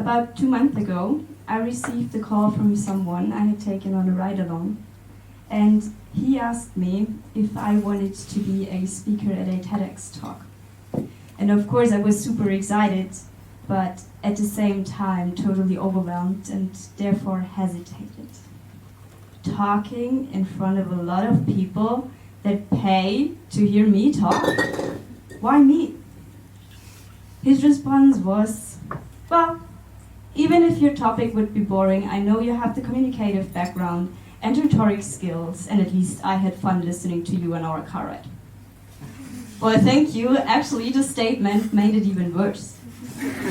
About 2 months ago, I received a call from someone I had taken on a ride-along, and he asked me if I wanted to be a speaker at a TEDx talk. And of course I was super excited, but at the same time totally overwhelmed and therefore hesitated. Talking in front of a lot of people that pay to hear me talk? Why me? His response was, well, even if your topic would be boring, I know you have the communicative background and rhetoric skills, and at least I had fun listening to you on our car ride. Well, thank you. Actually, the statement made it even worse.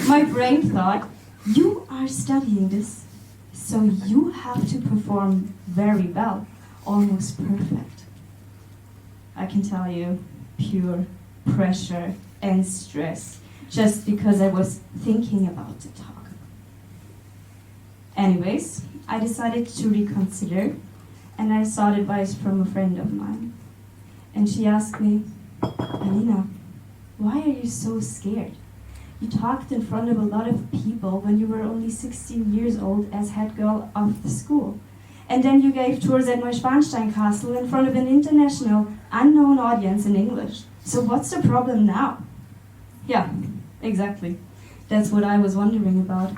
My brain thought, you are studying this, so you have to perform very well, almost perfect. I can tell you, pure pressure and stress, just because I was thinking about the talk. Anyways, I decided to reconsider, and I sought advice from a friend of mine. And she asked me, Alina, why are you so scared? You talked in front of a lot of people when you were only 16 years old as head girl of the school. And then you gave tours at Neuschwanstein Castle in front of an international, unknown audience in English. So what's the problem now? Yeah, exactly. That's what I was wondering about.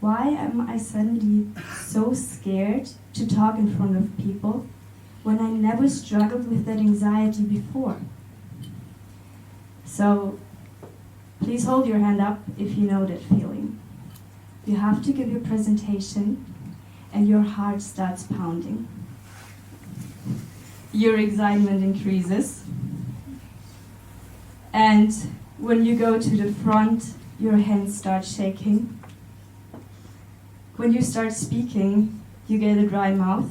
Why am I suddenly so scared to talk in front of people when I never struggled with that anxiety before? So, please hold your hand up if you know that feeling. You have to give your presentation and your heart starts pounding. Your excitement increases. And when you go to the front, your hands start shaking. When you start speaking, you get a dry mouth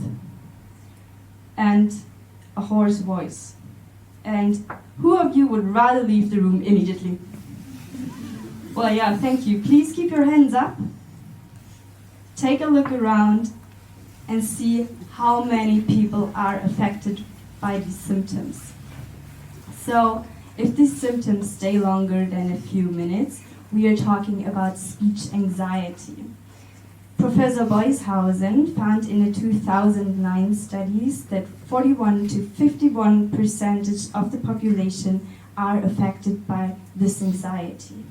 and a hoarse voice. And who of you would rather leave the room immediately? Well, yeah, thank you. Please keep your hands up. Take a look around and see how many people are affected by these symptoms. So, if these symptoms stay longer than a few minutes, we are talking about speech anxiety. Professor Boyshausen found in a 2009 studies that 41 to 51% of the population are affected by this anxiety.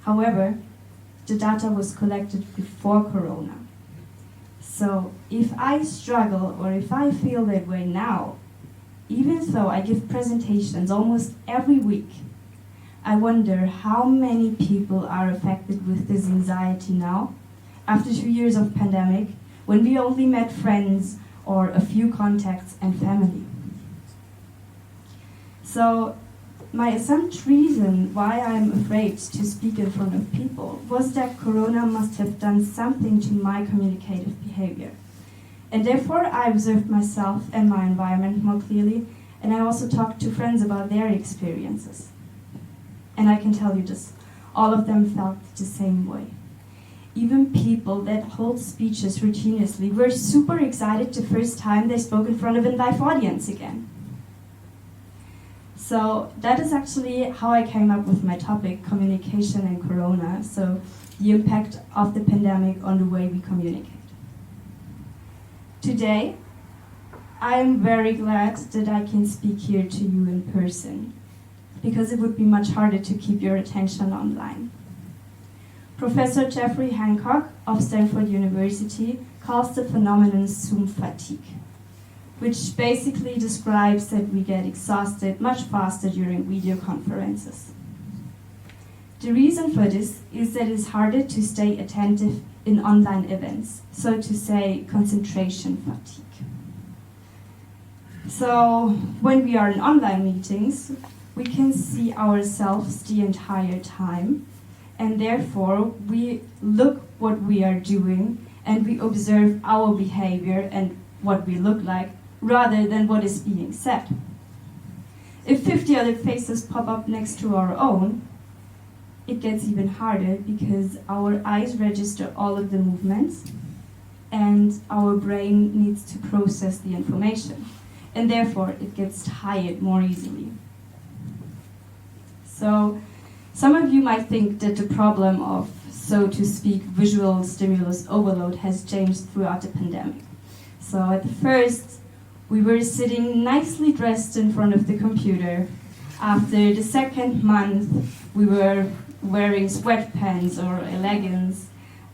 However, the data was collected before Corona. So if I struggle or if I feel that way now, even though I give presentations almost every week, I wonder how many people are affected with this anxiety now, after 2 years of pandemic, when we only met friends or a few contacts and family. So my assumed reason why I'm afraid to speak in front of people was that Corona must have done something to my communicative behavior. And therefore I observed myself and my environment more clearly, and I also talked to friends about their experiences. And I can tell you this, all of them felt the same way. Even people that hold speeches routinely were super excited the first time they spoke in front of a live audience again. So that is actually how I came up with my topic, communication and Corona, so the impact of the pandemic on the way we communicate. Today, I am very glad that I can speak here to you in person, because it would be much harder to keep your attention online. Professor Jeffrey Hancock of Stanford University calls the phenomenon Zoom fatigue, which basically describes that we get exhausted much faster during video conferences. The reason for this is that it's harder to stay attentive in online events, so to say, concentration fatigue. So when we are in online meetings, we can see ourselves the entire time, and therefore we look what we are doing and we observe our behavior and what we look like rather than what is being said. If 50 other faces pop up next to our own, it gets even harder because our eyes register all of the movements and our brain needs to process the information, and therefore it gets tired more easily. So Some of you might think that the problem of, so to speak, visual stimulus overload has changed throughout the pandemic. So at the first, we were sitting nicely dressed in front of the computer. After the second month, we were wearing sweatpants or leggings.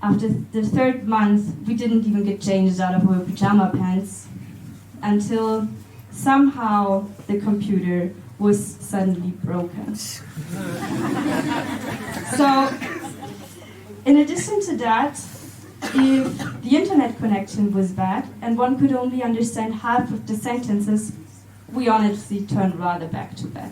After the third month, we didn't even get changed out of our pajama pants until somehow the computer was suddenly broken. So, in addition to that, if the internet connection was bad and one could only understand half of the sentences, we honestly turned rather back to bed.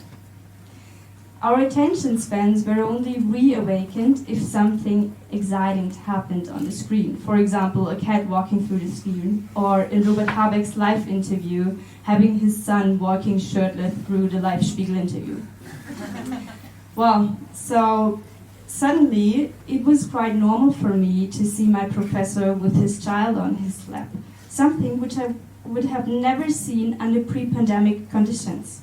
Our attention spans were only reawakened if something exciting happened on the screen. For example, a cat walking through the screen, or in Robert Habeck's live interview, having his son walking shirtless through the live Spiegel interview. Well, so suddenly it was quite normal for me to see my professor with his child on his lap, something which I would have never seen under pre-pandemic conditions.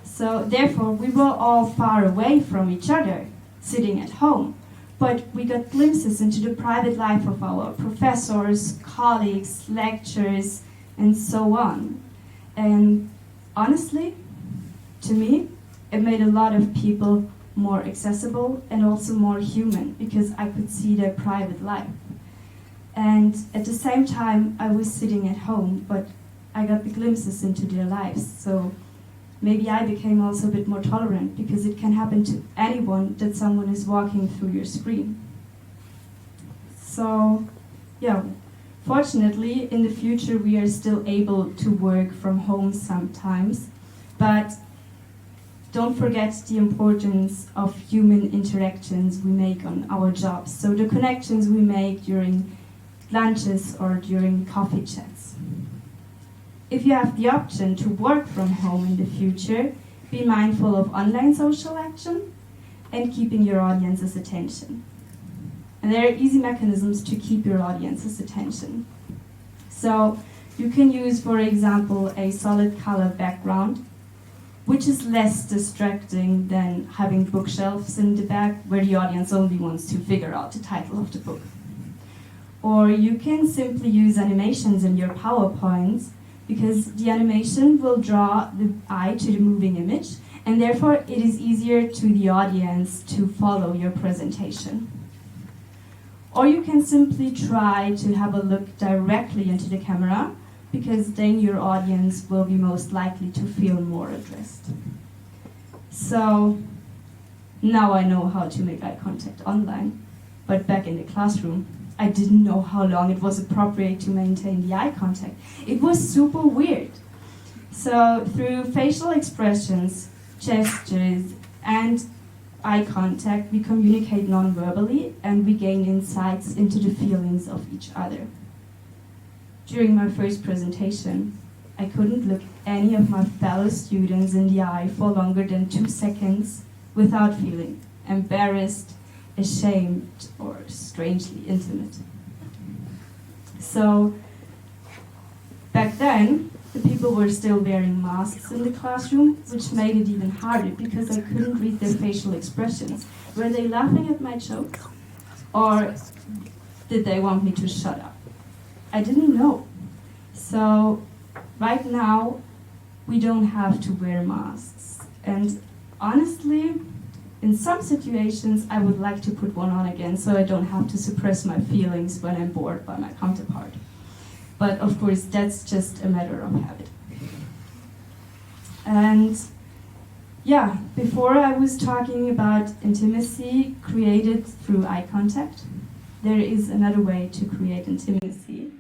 So therefore, we were all far away from each other, sitting at home. But we got glimpses into the private life of our professors, colleagues, lecturers, and so on. And honestly, to me, it made a lot of people more accessible and also more human, because I could see their private life. And at the same time, I was sitting at home, but I got the glimpses into their lives. So maybe I became also a bit more tolerant, because it can happen to anyone that someone is walking through your screen. So, yeah, fortunately, in the future, we are still able to work from home sometimes, but don't forget the importance of human interactions we make on our jobs. So the connections we make during lunches or during coffee chats. If you have the option to work from home in the future, be mindful of online social action and keeping your audience's attention. And there are easy mechanisms to keep your audience's attention. So you can use, for example, a solid color background, which is less distracting than having bookshelves in the back where the audience only wants to figure out the title of the book. Or you can simply use animations in your PowerPoints, because the animation will draw the eye to the moving image, and therefore it is easier to the audience to follow your presentation. Or you can simply try to have a look directly into the camera, because then your audience will be most likely to feel more addressed. So now I know how to make eye contact online, but back in the classroom, I didn't know how long it was appropriate to maintain the eye contact. It was super weird. So through facial expressions, gestures, and eye contact, we communicate non-verbally and we gain insights into the feelings of each other. During my first presentation, I couldn't look any of my fellow students in the eye for longer than 2 seconds without feeling embarrassed, ashamed, or strangely intimate. So back then, the people were still wearing masks in the classroom, which made it even harder because I couldn't read their facial expressions. Were they laughing at my joke? Or did they want me to shut up? I didn't know. So right now, we don't have to wear masks. And honestly, in some situations, I would like to put one on again so I don't have to suppress my feelings when I'm bored by my counterpart. But of course, that's just a matter of habit. And yeah, before I was talking about intimacy created through eye contact, there is another way to create intimacy,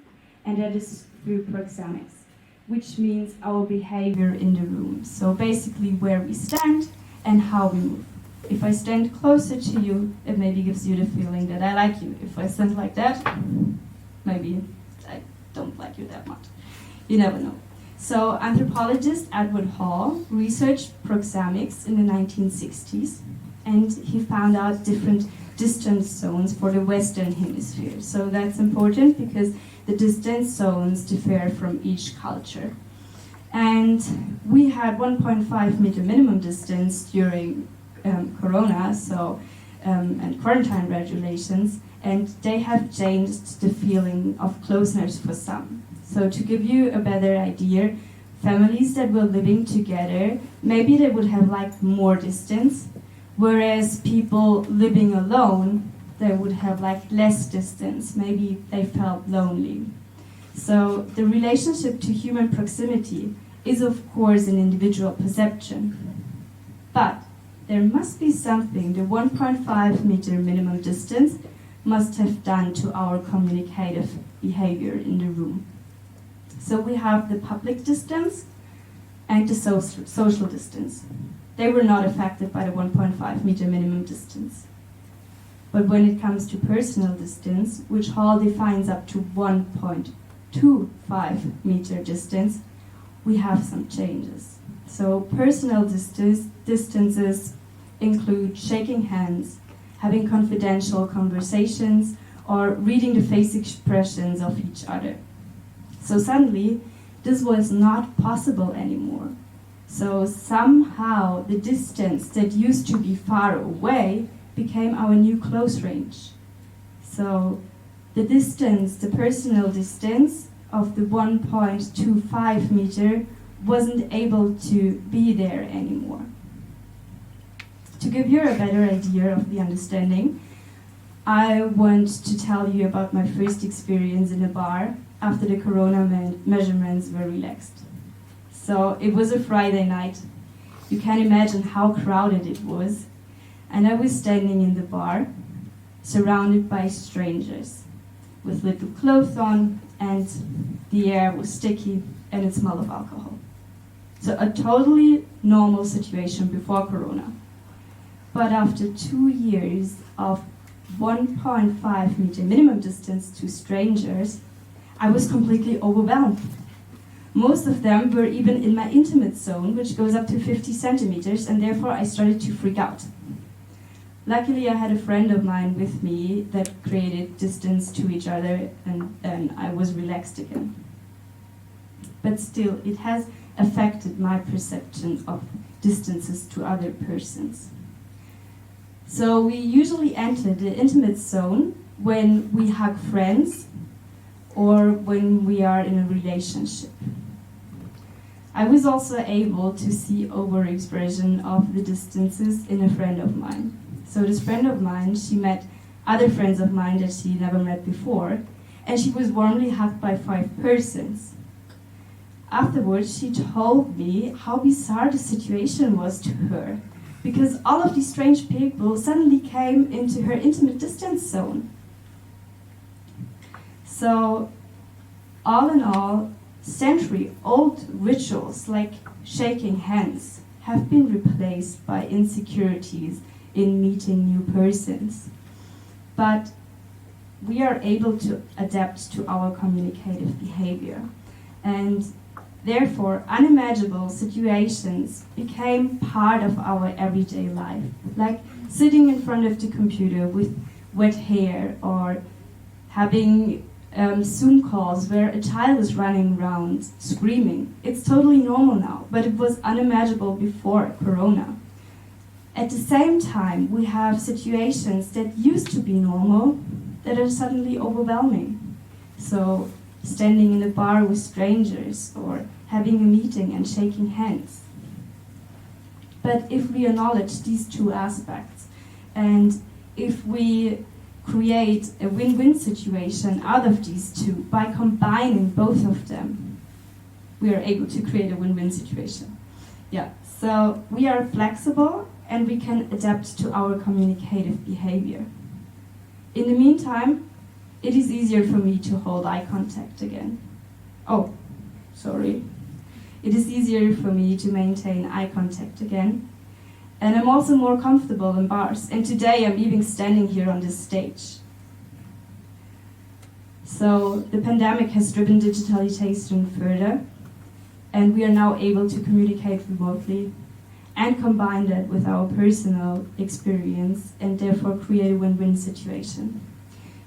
and that is through proxemics, which means our behavior in the room. So basically where we stand and how we move. If I stand closer to you, it maybe gives you the feeling that I like you. If I stand like that, maybe I don't like you that much. You never know. So anthropologist Edward Hall researched proxemics in the 1960s, and he found out different distance zones for the Western Hemisphere. So that's important because the distance zones differ from each culture. And we had 1.5 meter minimum distance during Corona, and quarantine regulations, and they have changed the feeling of closeness for some. So to give you a better idea, families that were living together, maybe they would have liked more distance, whereas people living alone, they would have liked less distance. Maybe they felt lonely. So the relationship to human proximity is of course an individual perception. But there must be something the 1.5 meter minimum distance must have done to our communicative behavior in the room. So we have the public distance and the social distance. They were not affected by the 1.5 meter minimum distance. But when it comes to personal distance, which Hall defines up to 1.25 meter distance, we have some changes. So personal distances include shaking hands, having confidential conversations, or reading the face expressions of each other. So suddenly, this was not possible anymore. So somehow the distance that used to be far away became our new close range. So the distance, the personal distance of the 1.25 meter wasn't able to be there anymore. To give you a better idea of the understanding, I want to tell you about my first experience in a bar after the corona measurements were relaxed. So it was a Friday night. You can imagine how crowded it was. And I was standing in the bar, surrounded by strangers, with little clothes on, and the air was sticky and it smelled of alcohol. So a totally normal situation before corona. But after 2 years of 1.5 meter minimum distance to strangers, I was completely overwhelmed. Most of them were even in my intimate zone, which goes up to 50 centimeters, and therefore I started to freak out. Luckily, I had a friend of mine with me that created distance to each other, and then I was relaxed again. But still, it has affected my perception of distances to other persons. So we usually enter the intimate zone when we hug friends or when we are in a relationship. I was also able to see overexpression of the distances in a friend of mine. So this friend of mine, she met other friends of mine that she never met before, and she was warmly hugged by 5 persons. Afterwards, she told me how bizarre the situation was to her, because all of these strange people suddenly came into her intimate distance zone. So, all in all, century-old rituals like shaking hands have been replaced by insecurities in meeting new persons. But we are able to adapt to our communicative behavior, and therefore unimaginable situations became part of our everyday life, like sitting in front of the computer with wet hair, or having Zoom calls where a child is running around screaming. It's totally normal now, but it was unimaginable before Corona. At the same time, we have situations that used to be normal that are suddenly overwhelming. So, standing in a bar with strangers, or having a meeting and shaking hands. But if we acknowledge these two aspects, and if we create a win-win situation out of these two by combining both of them, we are able to create a win-win situation. Yeah, so we are flexible and we can adapt to our communicative behavior. In the meantime, it is easier for me to hold eye contact again. Oh, sorry. It is easier for me to maintain eye contact again. And I'm also more comfortable in bars. And today I'm even standing here on this stage. So the pandemic has driven digitalization further, and we are now able to communicate remotely and combine that with our personal experience and therefore create a win-win situation.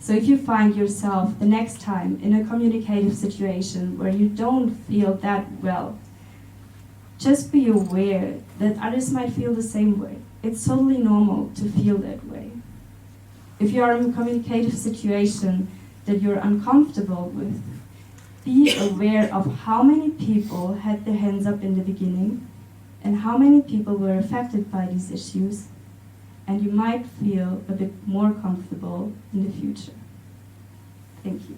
So if you find yourself the next time in a communicative situation where you don't feel that well, just be aware that others might feel the same way. It's totally normal to feel that way. If you are in a communicative situation that you're uncomfortable with, be aware of how many people had their hands up in the beginning and how many people were affected by these issues, and you might feel a bit more comfortable in the future. Thank you.